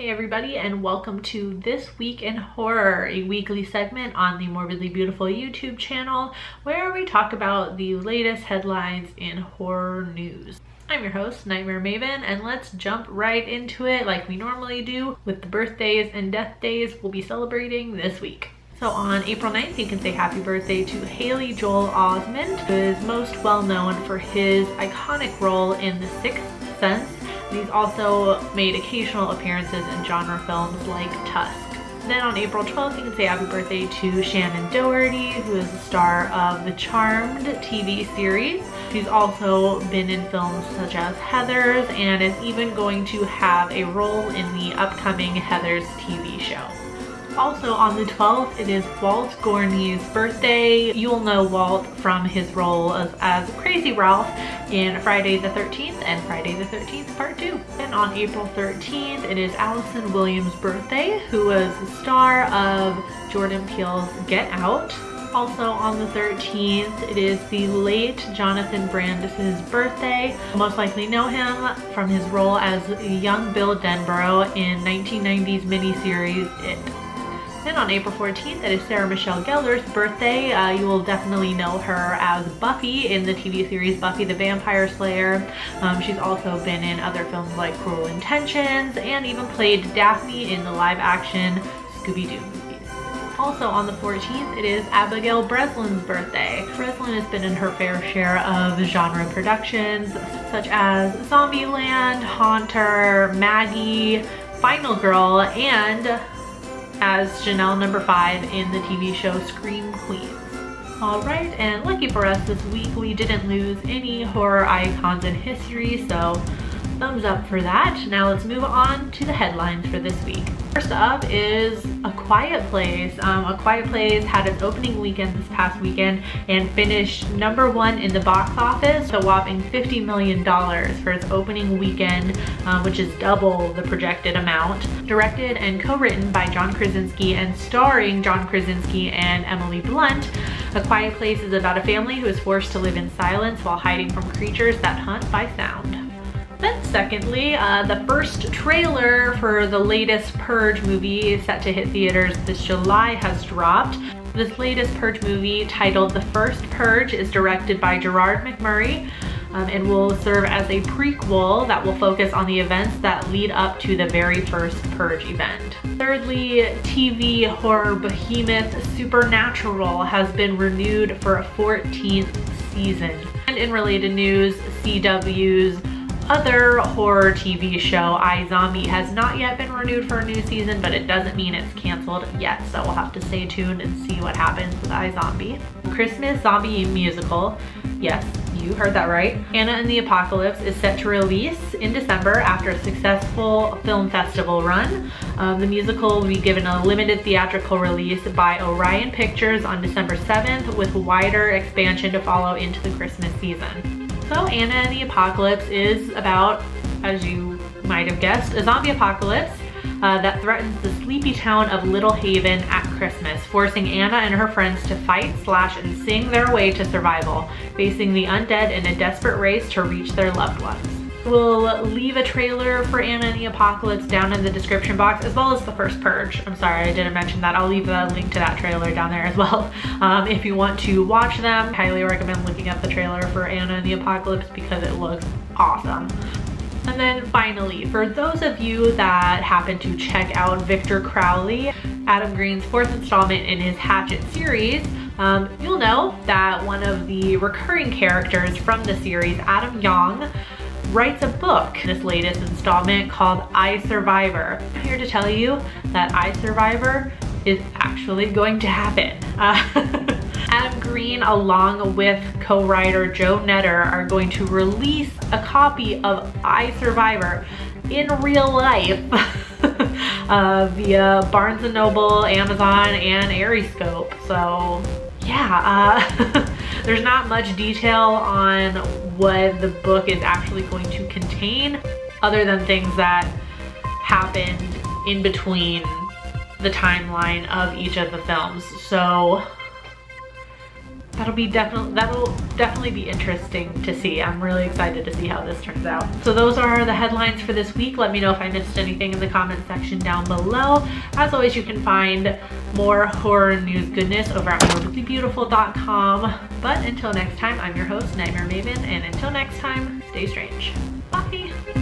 Hey everybody, and welcome to This Week in Horror, a weekly segment on the Morbidly Beautiful YouTube channel where we talk about the latest headlines in horror news. I'm your host, Nightmare Maven, and let's jump right into it like we normally do with the birthdays and death days we'll be celebrating this week. So on April 9th, you can say happy birthday to Haley Joel Osment, who is most well known for his iconic role in The Sixth Sense. He's also made occasional appearances in genre films like Tusk. Then on April 12th, you can say happy birthday to Shannon Doherty, who is the star of the Charmed TV series. She's also been in films such as Heathers and is even going to have a role in the upcoming Heathers TV show. Also on the 12th, it is Walt Gorney's birthday. You'll know Walt from his role as Crazy Ralph in Friday the 13th and Friday the 13th Part 2. And on April 13th, it is Allison Williams' birthday, who was the star of Jordan Peele's Get Out. Also on the 13th, it is the late Jonathan Brandis' birthday. You'll most likely know him from his role as young Bill Denborough in 1990's miniseries It. Then on April 14th, it is Sarah Michelle Gellar's birthday. You will definitely know her as Buffy in the TV series Buffy the Vampire Slayer. She's also been in other films like Cruel Intentions and even played Daphne in the live-action Scooby-Doo movies. Also on the 14th, it is Abigail Breslin's birthday. Breslin has been in her fair share of genre productions such as Zombieland, Haunter, Maggie, Final Girl, and as Janelle number 5 in the TV show Scream Queens. Alright, and lucky for us this week, we didn't lose any horror icons in history, so thumbs up for that. Now let's move on to the headlines for this week. First up is A Quiet Place. A Quiet Place had its opening weekend this past weekend and finished #1 in the box office, a whopping $50 million for its opening weekend, which is double the projected amount. Directed and co-written by John Krasinski and starring John Krasinski and Emily Blunt, A Quiet Place is about a family who is forced to live in silence while hiding from creatures that hunt by sound. Then secondly, the first trailer for the latest Purge movie set to hit theaters this July has dropped. This latest Purge movie, titled The First Purge, is directed by Gerard McMurray and will serve as a prequel that will focus on the events that lead up to the very first Purge event. Thirdly, TV horror behemoth Supernatural has been renewed for a 14th season. And in related news, CW's other horror TV show, iZombie, has not yet been renewed for a new season, but it doesn't mean it's canceled yet, so we'll have to stay tuned and see what happens with iZombie. Christmas zombie musical, yes, you heard that right, Anna and the Apocalypse, is set to release in December after a successful film festival run. The musical will be given a limited theatrical release by Orion Pictures on December 7th, with wider expansion to follow into the Christmas season. So Anna and the Apocalypse is about, as you might have guessed, a zombie apocalypse that threatens the sleepy town of Little Haven at Christmas, forcing Anna and her friends to fight, slash, and sing their way to survival, facing the undead in a desperate race to reach their loved ones. We'll leave a trailer for Anna and the Apocalypse down in the description box, as well as The First Purge. I'm sorry, I didn't mention that. I'll leave a link to that trailer down there as well. If you want to watch them, I highly recommend looking at the trailer for Anna and the Apocalypse because it looks awesome. And then finally, for those of you that happen to check out Victor Crowley, Adam Green's 4th installment in his Hatchet series, you'll know that one of the recurring characters from the series, Adam Young, writes a book in this latest installment called I Survivor. I'm here to tell you that I Survivor is actually going to happen. Adam Green, along with co-writer Joe Netter, are going to release a copy of I Survivor in real life via Barnes & Noble, Amazon, and Ariscope. So yeah, there's not much detail on what the book is actually going to contain, other than things that happened in between the timeline of each of the films. So that'll definitely be interesting to see. I'm really excited to see how this turns out. So those are the headlines for this week. Let me know if I missed anything in the comment section down below. As always, you can find more horror news goodness over at morbidlybeautiful.com. But until next time, I'm your host, Nightmare Maven, and until next time, stay strange. Bye!